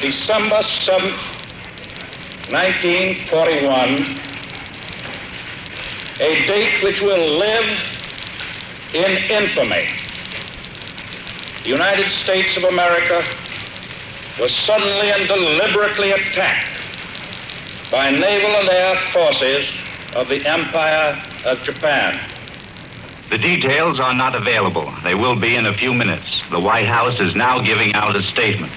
December 7th, 1941, a date which will live in infamy. The United States of America was suddenly and deliberately attacked by naval and air forces of the Empire of Japan. The details are not available. They will be in a few minutes. The White House is now giving out a statement.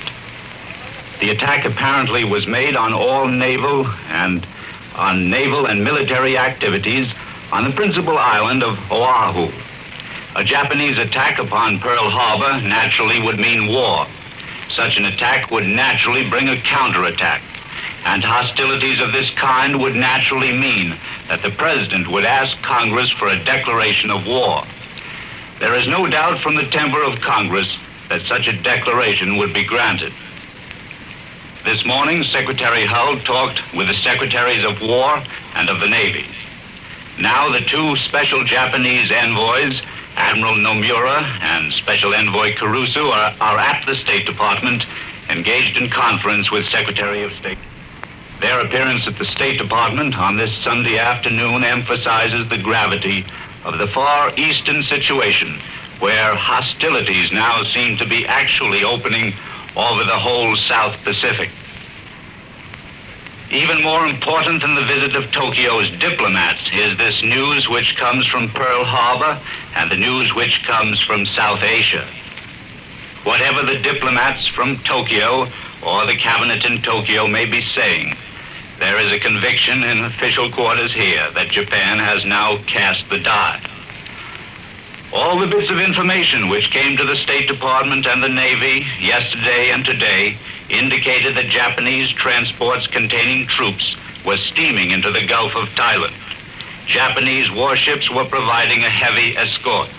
The attack apparently was made on all naval and military activities on the principal island of Oahu. A Japanese attack upon Pearl Harbor naturally would mean war. Such an attack would naturally bring a counterattack, and hostilities of this kind would naturally mean that the President would ask Congress for a declaration of war. There is no doubt from the temper of Congress that such a declaration would be granted. This morning, Secretary Hull talked with the Secretaries of War and of the Navy. Now the two special Japanese envoys, Admiral Nomura and Special Envoy Kurusu, are at the State Department, engaged in conference with Secretary of State. Their appearance at the State Department on this Sunday afternoon emphasizes the gravity of the Far Eastern situation, where hostilities now seem to be actually opening over the whole South Pacific. Even more important than the visit of Tokyo's diplomats is this news which comes from Pearl Harbor and the news which comes from South Asia. Whatever the diplomats from Tokyo or the cabinet in Tokyo may be saying, there is a conviction in official quarters here that Japan has now cast the die. All the bits of information which came to the State Department and the Navy yesterday and today indicated that Japanese transports containing troops were steaming into the Gulf of Thailand. Japanese warships were providing a heavy escort.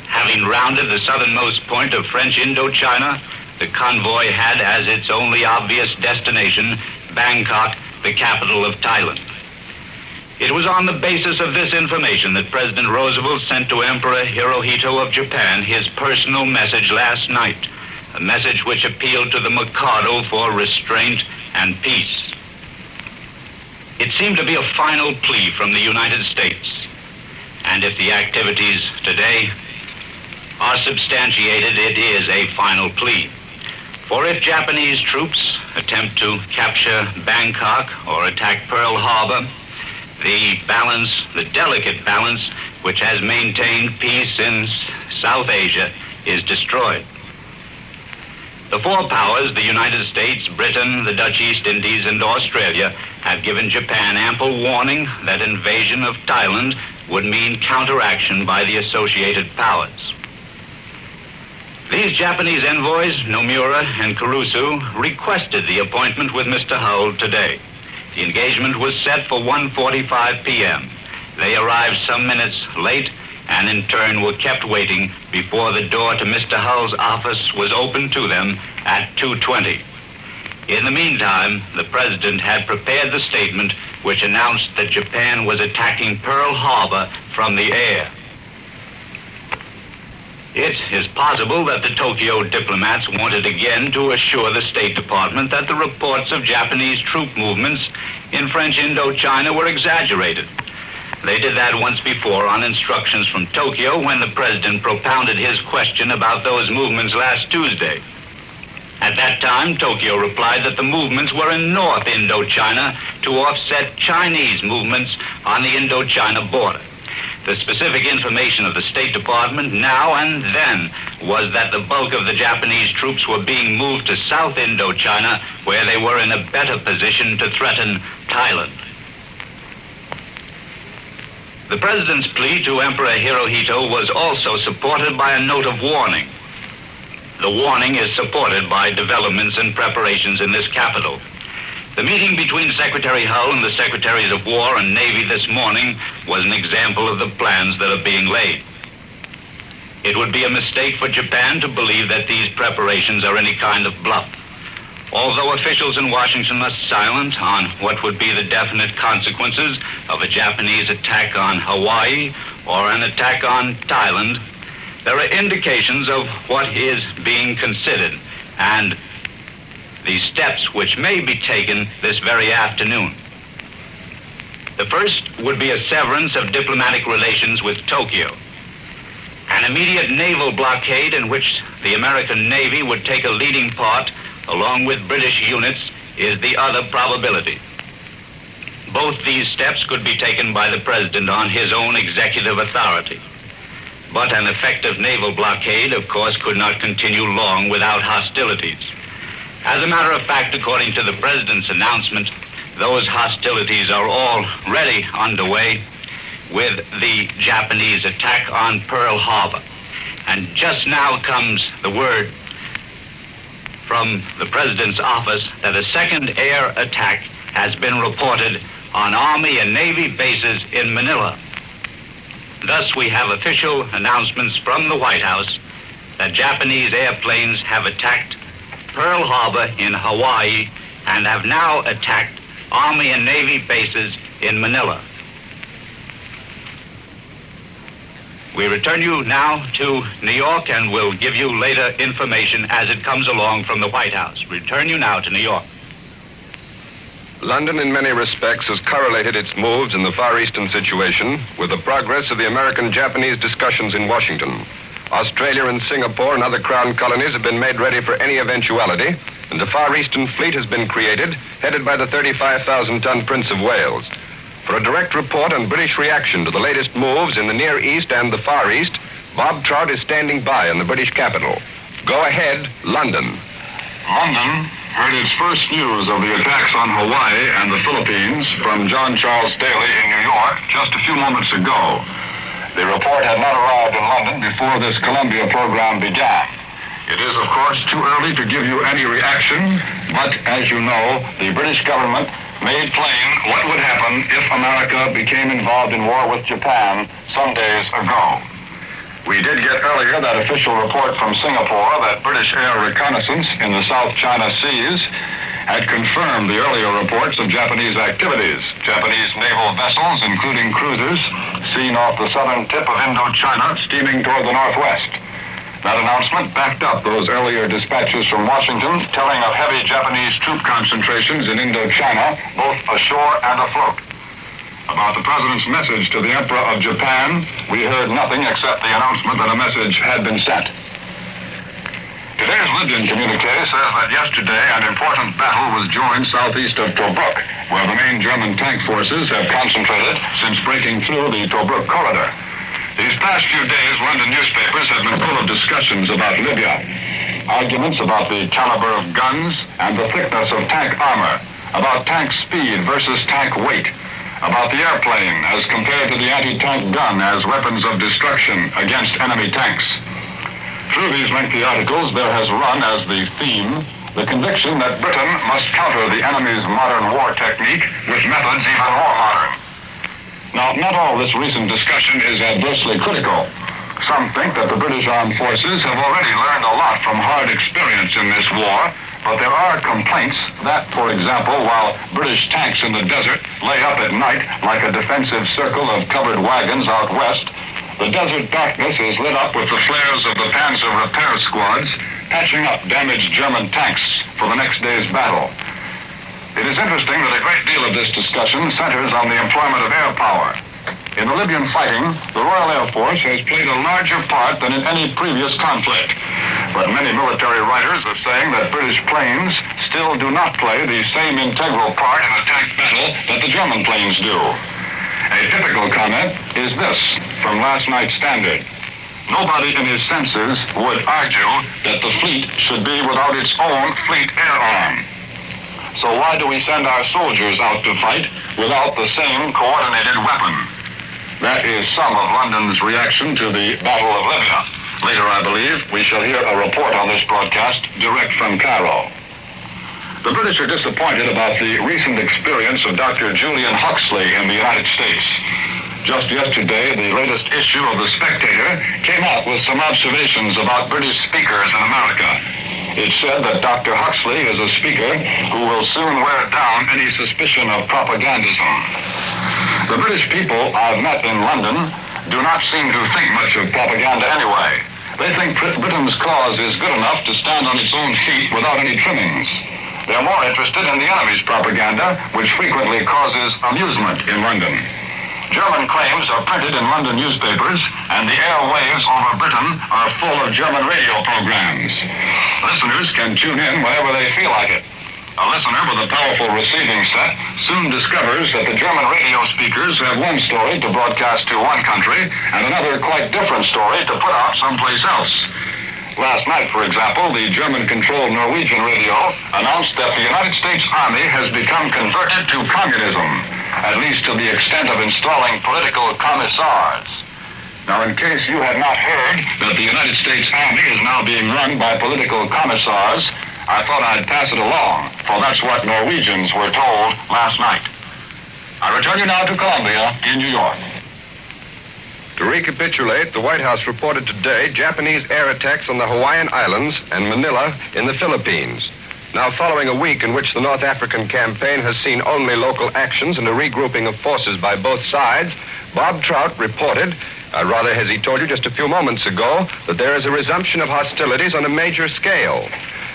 Having rounded the southernmost point of French Indochina, the convoy had as its only obvious destination Bangkok, the capital of Thailand. It was on the basis of this information that President Roosevelt sent to Emperor Hirohito of Japan his personal message last night, a message which appealed to the Mikado for restraint and peace. It seemed to be a final plea from the United States, and if the activities today are substantiated, it is a final plea. For if Japanese troops attempt to capture Bangkok or attack Pearl Harbor, the delicate balance which has maintained peace in South Asia is destroyed. The four powers, the United States, Britain, the Dutch East Indies, and Australia, have given Japan ample warning that invasion of Thailand would mean counteraction by the associated powers. These Japanese envoys, Nomura and Kurusu, requested the appointment with Mr. Hull today. The engagement was set for 1:45 p.m. They arrived some minutes late and in turn were kept waiting before the door to Mr. Hull's office was opened to them at 2:20. In the meantime, the President had prepared the statement which announced that Japan was attacking Pearl Harbor from the air. It is possible that the Tokyo diplomats wanted again to assure the State Department that the reports of Japanese troop movements in French Indochina were exaggerated. They did that once before on instructions from Tokyo when the President propounded his question about those movements last Tuesday. At that time, Tokyo replied that the movements were in North Indochina to offset Chinese movements on the Indochina border. The specific information of the State Department now and then was that the bulk of the Japanese troops were being moved to South Indochina, where they were in a better position to threaten Thailand. The President's plea to Emperor Hirohito was also supported by a note of warning. The warning is supported by developments and preparations in this capital. The meeting between Secretary Hull and the Secretaries of War and Navy this morning was an example of the plans that are being laid. It would be a mistake for Japan to believe that these preparations are any kind of bluff. Although officials in Washington are silent on what would be the definite consequences of a Japanese attack on Hawaii or an attack on Thailand, there are indications of what is being considered, and the steps which may be taken this very afternoon. The first would be a severance of diplomatic relations with Tokyo. An immediate naval blockade in which the American Navy would take a leading part along with British units is the other probability. Both these steps could be taken by the President on his own executive authority. But an effective naval blockade, of course, could not continue long without hostilities. As a matter of fact, according to the President's announcement, those hostilities are already underway with the Japanese attack on Pearl Harbor. And just now comes the word from the President's office that a second air attack has been reported on Army and Navy bases in Manila. Thus, we have official announcements from the White House that Japanese airplanes have attacked Pearl Harbor in Hawaii and have now attacked Army and Navy bases in Manila. We return you now to New York and will give you later information as it comes along from the White House. Return you now to New York. London, in many respects, has correlated its moves in the Far Eastern situation with the progress of the American-Japanese discussions in Washington. Australia and Singapore and other Crown colonies have been made ready for any eventuality, and the Far Eastern Fleet has been created, headed by the 35,000-ton Prince of Wales. For a direct report on British reaction to the latest moves in the Near East and the Far East, Bob Trout is standing by in the British capital. Go ahead, London. London heard its first news of the attacks on Hawaii and the Philippines from John Charles Daly in New York just a few moments ago. The report had not arrived in London before this Columbia program began. It is, of course, too early to give you any reaction, but as you know, the British government made plain what would happen if America became involved in war with Japan some days ago. We did get earlier that official report from Singapore that British air reconnaissance in the South China Seas had confirmed the earlier reports of Japanese activities. Japanese naval vessels, including cruisers, seen off the southern tip of Indochina, steaming toward the northwest. That announcement backed up those earlier dispatches from Washington telling of heavy Japanese troop concentrations in Indochina, both ashore and afloat. About the President's message to the Emperor of Japan, we heard nothing except the announcement that a message had been sent. Today's Libyan communique says that yesterday an important battle was joined southeast of Tobruk, where the main German tank forces have concentrated since breaking through the Tobruk corridor. These past few days, London newspapers have been full of discussions about Libya. Arguments about the caliber of guns and the thickness of tank armor, about tank speed versus tank weight, about the airplane as compared to the anti-tank gun as weapons of destruction against enemy tanks. Through these lengthy articles, there has run as the theme the conviction that Britain must counter the enemy's modern war technique with methods even more modern. Now, not all this recent discussion is adversely critical. Some think that the British armed forces have already learned a lot from hard experience in this war, but there are complaints that, for example, while British tanks in the desert lay up at night like a defensive circle of covered wagons out west, the desert darkness is lit up with the flares of the Panzer repair squads patching up damaged German tanks for the next day's battle. It is interesting that a great deal of this discussion centers on the employment of air power. In the Libyan fighting, the Royal Air Force has played a larger part than in any previous conflict. But many military writers are saying that British planes still do not play the same integral part in a tank battle that the German planes do. A typical comment is this from last night's Standard. Nobody in his senses would argue that the fleet should be without its own fleet air arm. So why do we send our soldiers out to fight without the same coordinated weapon? That is some of London's reaction to the Battle of Libya. Later, I believe, we shall hear a report on this broadcast direct from Cairo. The British are disappointed about the recent experience of Dr. Julian Huxley in the United States. Just yesterday, the latest issue of The Spectator came out with some observations about British speakers in America. It said that Dr. Huxley is a speaker who will soon wear down any suspicion of propagandism. The British people I've met in London do not seem to think much of propaganda anyway. They think Britain's cause is good enough to stand on its own feet without any trimmings. They're more interested in the enemy's propaganda, which frequently causes amusement in London. German claims are printed in London newspapers, and the airwaves over Britain are full of German radio programs. Listeners can tune in whenever they feel like it. A listener with a powerful receiving set soon discovers that the German radio speakers have one story to broadcast to one country and another quite different story to put out someplace else. Last night, for example, the German-controlled Norwegian radio announced that the United States Army has become converted to communism, at least to the extent of installing political commissars. Now, in case you had not heard that the United States Army is now being run by political commissars, I thought I'd pass it along, for that's what Norwegians were told last night. I return you now to Columbia in New York. To recapitulate, the White House reported today Japanese air attacks on the Hawaiian Islands and Manila in the Philippines. Now, following a week in which the North African campaign has seen only local actions and a regrouping of forces by both sides, Bob Trout reported, rather as he told you just a few moments ago, that there is a resumption of hostilities on a major scale.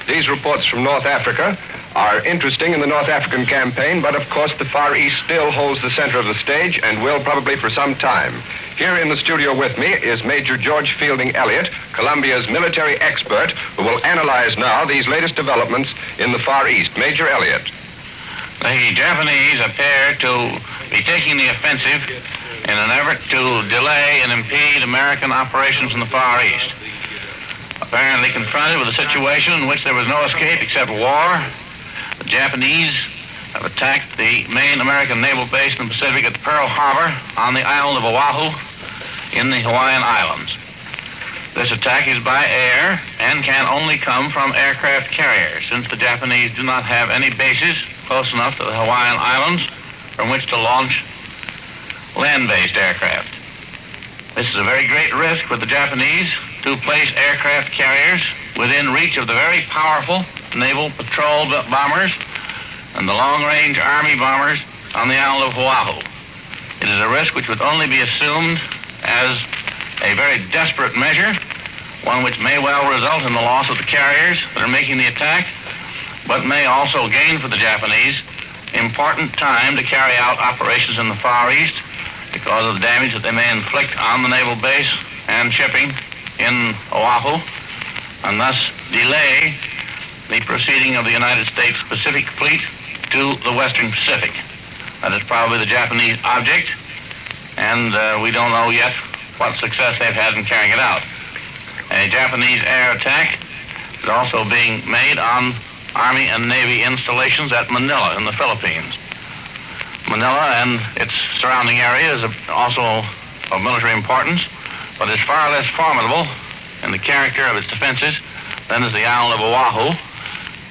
These reports from North Africa are interesting in the North African campaign, but of course the Far East still holds the center of the stage and will probably for some time. Here in the studio with me is Major George Fielding Elliott, Columbia's military expert, who will analyze now these latest developments in the Far East. Major Elliott. The Japanese appear to be taking the offensive in an effort to delay and impede American operations in the Far East. Apparently confronted with a situation in which there was no escape except war, the Japanese have attacked the main American naval base in the Pacific at Pearl Harbor on the island of Oahu in the Hawaiian Islands. This attack is by air and can only come from aircraft carriers, since the Japanese do not have any bases close enough to the Hawaiian Islands from which to launch land-based aircraft. This is a very great risk for the Japanese to place aircraft carriers within reach of the very powerful naval patrol bombers and the long-range Army bombers on the island of Oahu. It is a risk which would only be assumed as a very desperate measure, one which may well result in the loss of the carriers that are making the attack, but may also gain for the Japanese important time to carry out operations in the Far East because of the damage that they may inflict on the naval base and shipping in Oahu, and thus delay the proceeding of the United States Pacific Fleet to the Western Pacific. That is probably the Japanese object, and we don't know yet what success they've had in carrying it out. A Japanese air attack is also being made on Army and Navy installations at Manila in the Philippines. Manila and its surrounding area is also of military importance, but is far less formidable in the character of its defenses than is the island of Oahu,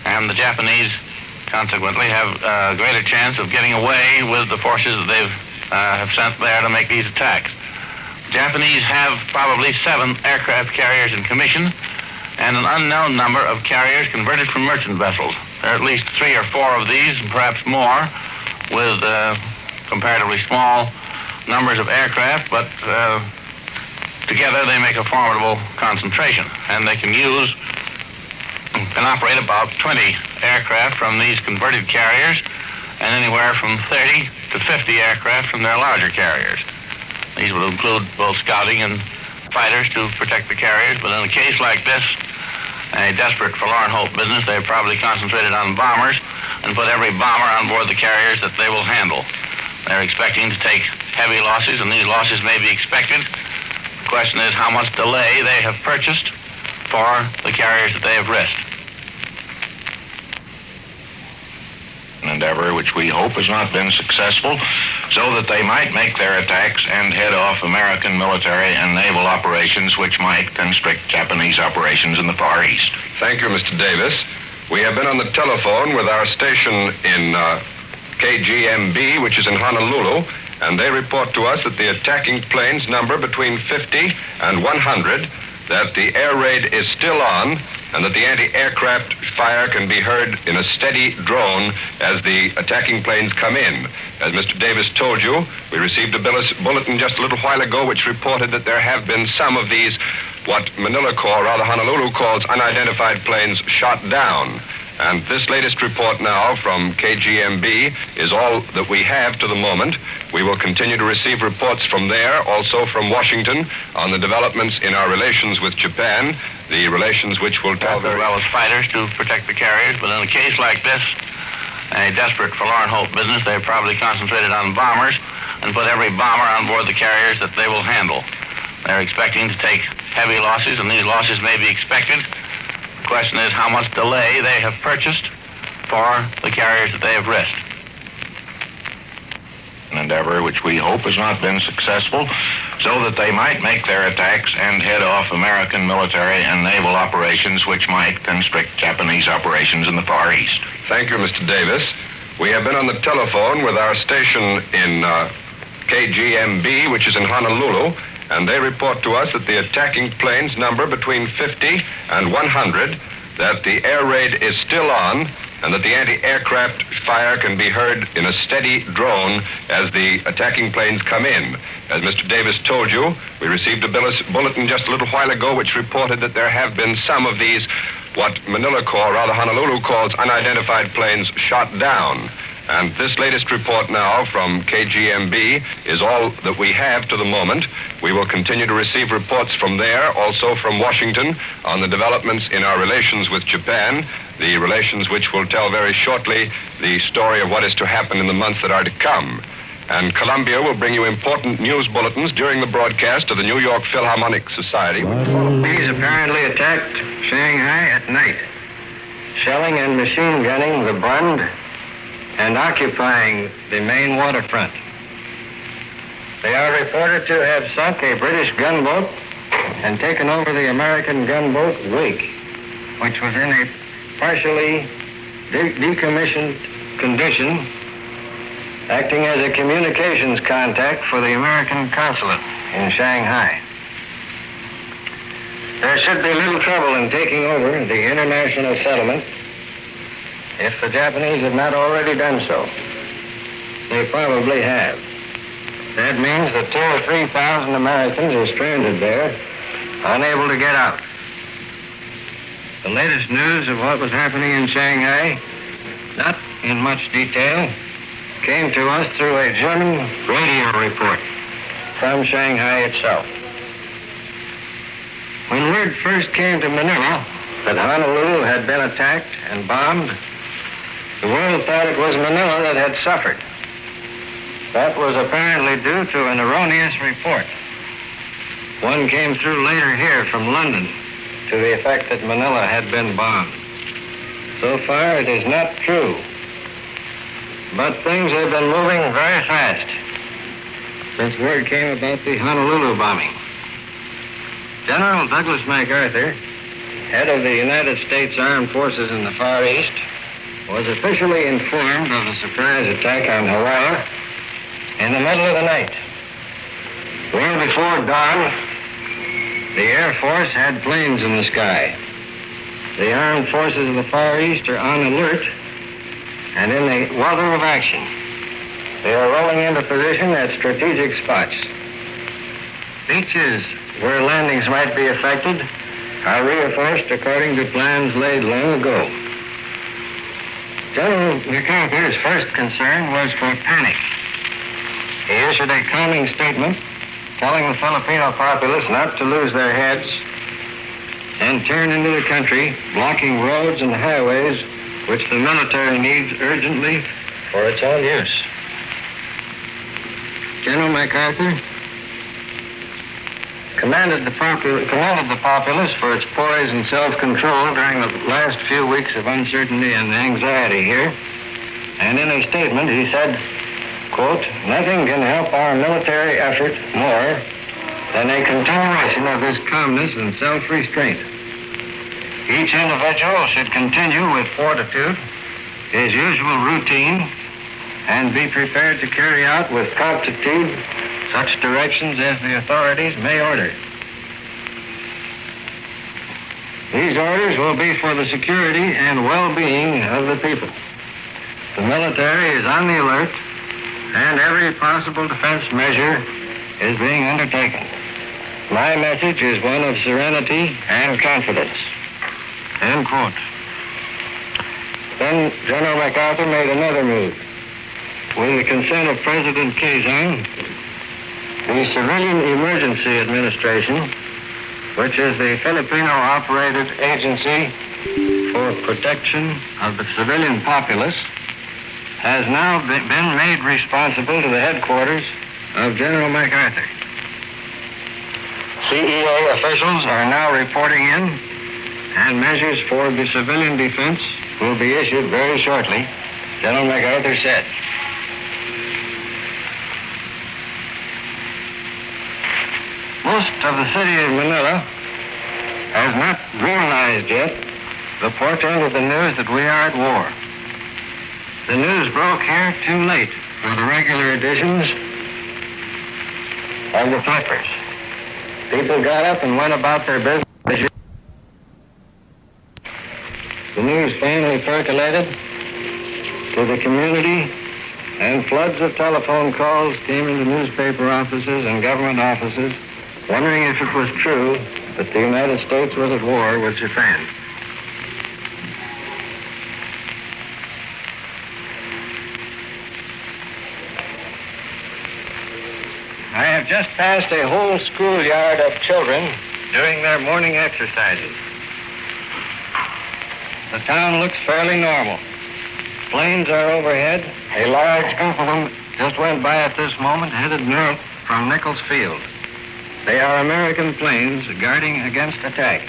and the Japanese consequently have a greater chance of getting away with the forces that they've have sent there to make these attacks. The Japanese have probably 7 aircraft carriers in commission and an unknown number of carriers converted from merchant vessels. There are at least 3 or 4 of these, and perhaps more, with comparatively small numbers of aircraft, but together they make a formidable concentration, and they can operate about 20 aircraft from these converted carriers and anywhere from 30 to 50 aircraft from their larger carriers. These will include both scouting and fighters to protect the carriers, but in a case like this, a desperate forlorn hope business, they've probably concentrated on bombers and put every bomber on board the carriers that they will handle. They're expecting to take heavy losses, and these losses may be expected. The question is how much delay they have purchased for the carriers that they have risked. An endeavor which we hope has not been successful, so that they might make their attacks and head off American military and naval operations which might constrict Japanese operations in the Far East. Thank you, Mr. Davis. We have been on the telephone with our station in KGMB, which is in Honolulu, and they report to us that the attacking planes number between 50 and 100, that the air raid is still on, and that the anti-aircraft fire can be heard in a steady drone as the attacking planes come in. As Mr. Davis told you, we received a bulletin just a little while ago which reported that there have been some of these, what Honolulu calls unidentified planes, shot down. And this latest report now from KGMB is all that we have to the moment. We will continue to receive reports from there, also from Washington, on the developments in our relations with Japan, the relations which will tell very well as fighters to protect the carriers, but in a case like this, a desperate forlorn hope business, they've probably concentrated on bombers and put every bomber on board the carriers that they will handle. They're expecting to take heavy losses, and these losses may be expected. The question is how much delay they have purchased for the carriers that they have risked. An endeavor which we hope has not been successful, so that they might make their attacks and head off American military and naval operations which might constrict Japanese operations in the Far East. Thank you, Mr. Davis. We have been on the telephone with our station in KGMB, which is in Honolulu, and they report to us that the attacking planes number between 50 and 100, that the air raid is still on, and that the anti-aircraft fire can be heard in a steady drone as the attacking planes come in. As Mr. Davis told you, we received a bulletin just a little while ago which reported that there have been some of these, what Honolulu calls unidentified planes shot down. And this latest report now from KGMB is all that we have to the moment. We will continue to receive reports from there, also from Washington, on the developments in our relations with Japan, the relations which will tell very shortly the story of what is to happen in the months that are to come. And Columbia will bring you important news bulletins during the broadcast of the New York Philharmonic Society. These apparently attacked Shanghai at night, shelling and machine gunning the Bund and occupying the main waterfront. They are reported to have sunk a British gunboat and taken over the American gunboat Wake, which was in a partially decommissioned condition, acting as a communications contact for the American consulate in Shanghai. There should be little trouble in taking over the international settlement if the Japanese have not already done so. They probably have. That means that 2,000 or 3,000 Americans are stranded there, unable to get out. The latest news of what was happening in Shanghai, not in much detail, came to us through a German radio report from Shanghai itself. When word first came to Manila that Honolulu had been attacked and bombed, the world thought it was Manila that had suffered. That was apparently due to an erroneous report. One came through later here from London to the effect that Manila had been bombed. So far, it is not true. But things have been moving very fast since word came about the Honolulu bombing. General Douglas MacArthur, head of the United States Armed Forces in the Far East, was officially informed of the surprise attack on Hawaii in the middle of the night. Well before dawn, the Air Force had planes in the sky. The armed forces of the Far East are on alert and in the welter of action. They are rolling into position at strategic spots. Beaches where landings might be affected are reinforced according to plans laid long ago. General MacArthur's first concern was for panic. He issued a calming statement telling the Filipino populace not to lose their heads and turn into the country, blocking roads and highways which the military needs urgently for its own use. General MacArthur commended the populace for its poise and self-control during the last few weeks of uncertainty and anxiety here. And in a statement, he said, quote, "Nothing can help our military effort more than a continuation of this calmness and self-restraint. Each individual should continue with fortitude his usual routine and be prepared to carry out with promptitude such directions as the authorities may order. These orders will be for the security and well-being of the people. The military is on the alert, and every possible defense measure is being undertaken. My message is one of serenity and confidence." End quote. then General MacArthur made another move. With the consent of President Quezon, the Civilian Emergency Administration, which is the Filipino-operated agency for protection of the civilian populace, has now been made responsible to the headquarters of General MacArthur. CEA officials are now reporting in, and measures for the civilian defense will be issued very shortly, General MacArthur said. Most of the city of Manila has not realized yet the portent of the news that we are at war. The news broke here too late for the regular editions of the papers. People got up and went about their business. The news finally percolated to the community, and floods of telephone calls came into newspaper offices and government offices, wondering if it was true that the United States was at war with Japan. I have just passed a whole schoolyard of children doing their morning exercises. The town looks fairly normal. Planes are overhead. A large group of them just went by at this moment, headed north from Nichols Field. They are American planes guarding against attack.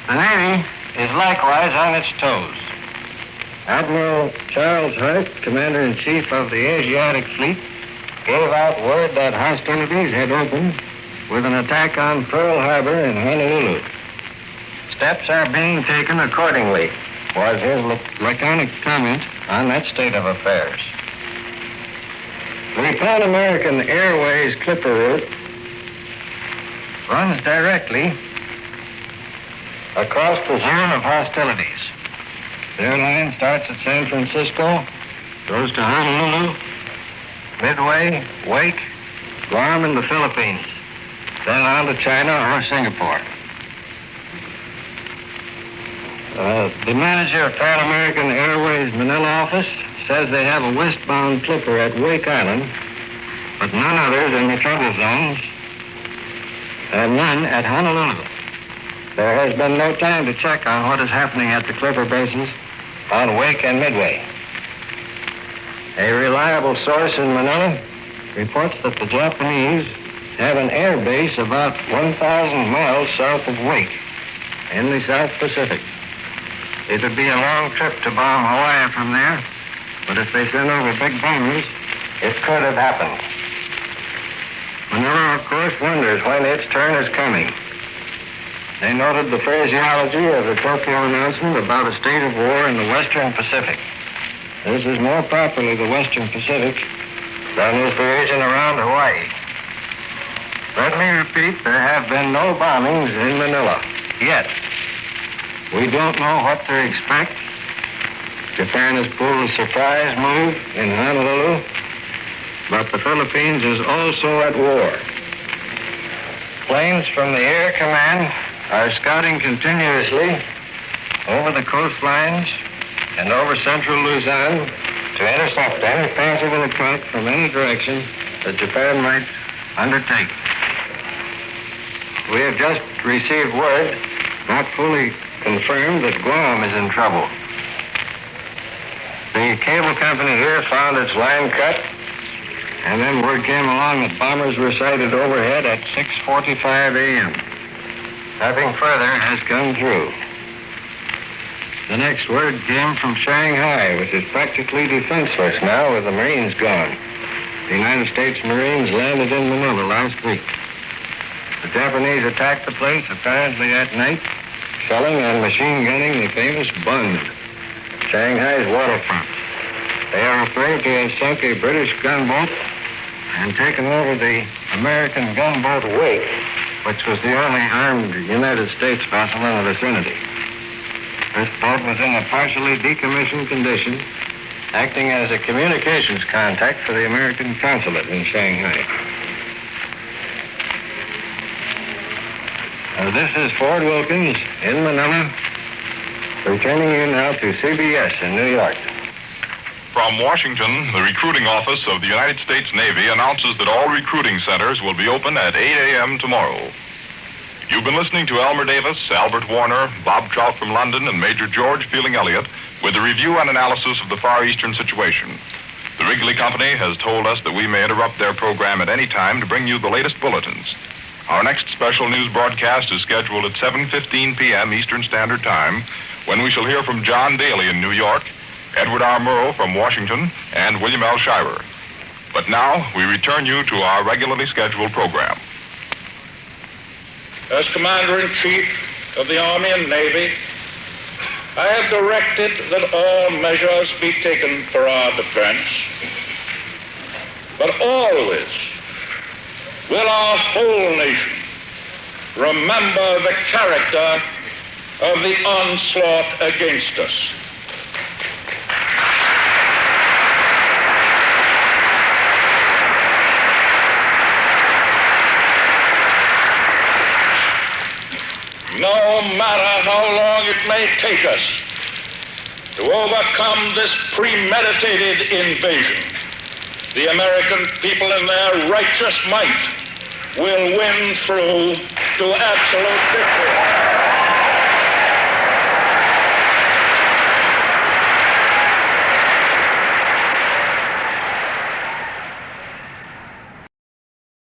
The Navy is likewise on its toes. Admiral Charles Hart, Commander-in-Chief of the Asiatic Fleet, gave out word that hostilities had opened with an attack on Pearl Harbor in Honolulu. Steps are being taken accordingly, was his laconic comment on that state of affairs. The Pan American Airways Clipper route runs directly across the zone of hostilities. The airline starts at San Francisco, goes to Honolulu, Midway, Wake, Guam, and the Philippines, then on to China or Singapore. The manager of Pan American Airways Manila office says they have a westbound clipper at Wake Island, but none others in the trouble zones, and none at Honolulu. There has been no time to check on what is happening at the clipper bases on Wake and Midway. A reliable source in Manila reports that the Japanese have an air base about 1,000 miles south of Wake in the South Pacific. It would be a long trip to bomb Hawaii from there, but if they send over big bombers, it could have happened. Manila, of course, wonders when its turn is coming. They noted the phraseology of the Tokyo announcement about a state of war in the Western Pacific. This is more properly the Western Pacific than is the region around Hawaii. Let me repeat, there have been no bombings in Manila yet. We don't know what to expect. Japan has pulled a surprise move in Honolulu, but the Philippines is also at war. Planes from the Air Command are scouting continuously over the coastlines and over central Luzon to intercept any possible attack from any direction that Japan might undertake. We have just received word, not fully confirmed, that Guam is in trouble. The cable company here found its line cut, and then word came along that bombers were sighted overhead at 6:45 a.m. Nothing further has come through. The next word came from Shanghai, which is practically defenseless now with the Marines gone. The United States Marines landed in Manila last week. The Japanese attacked the place apparently at night, shelling and machine gunning the famous Bund, Shanghai's waterfront. They are afraid to have sunk a British gunboat and taken over the American gunboat Wake, which was the only armed United States vessel in the vicinity. This boat was in a partially decommissioned condition, acting as a communications contact for the American consulate in Shanghai. This is Ford Wilkins in Manila, returning you now to CBS in New York. From Washington, the recruiting office of the United States Navy announces that all recruiting centers will be open at 8 a.m. tomorrow. You've been listening to Elmer Davis, Albert Warner, Bob Trout from London, and Major George Fielding Elliott with a review and analysis of the Far Eastern situation. The Wrigley Company has told us that we may interrupt their program at any time to bring you the latest bulletins. Our next special news broadcast is scheduled at 7:15 p.m. Eastern Standard Time, when we shall hear from John Daly in New York, Edward R. Murrow from Washington, and William L. Shirer. But now, we return you to our regularly scheduled program. As Commander-in-Chief of the Army and Navy, I have directed that all measures be taken for our defense, but always will our whole nation remember the character of the onslaught against us. No matter how long it may take us to overcome this premeditated invasion, the American people in their righteous might will win through to absolute victory.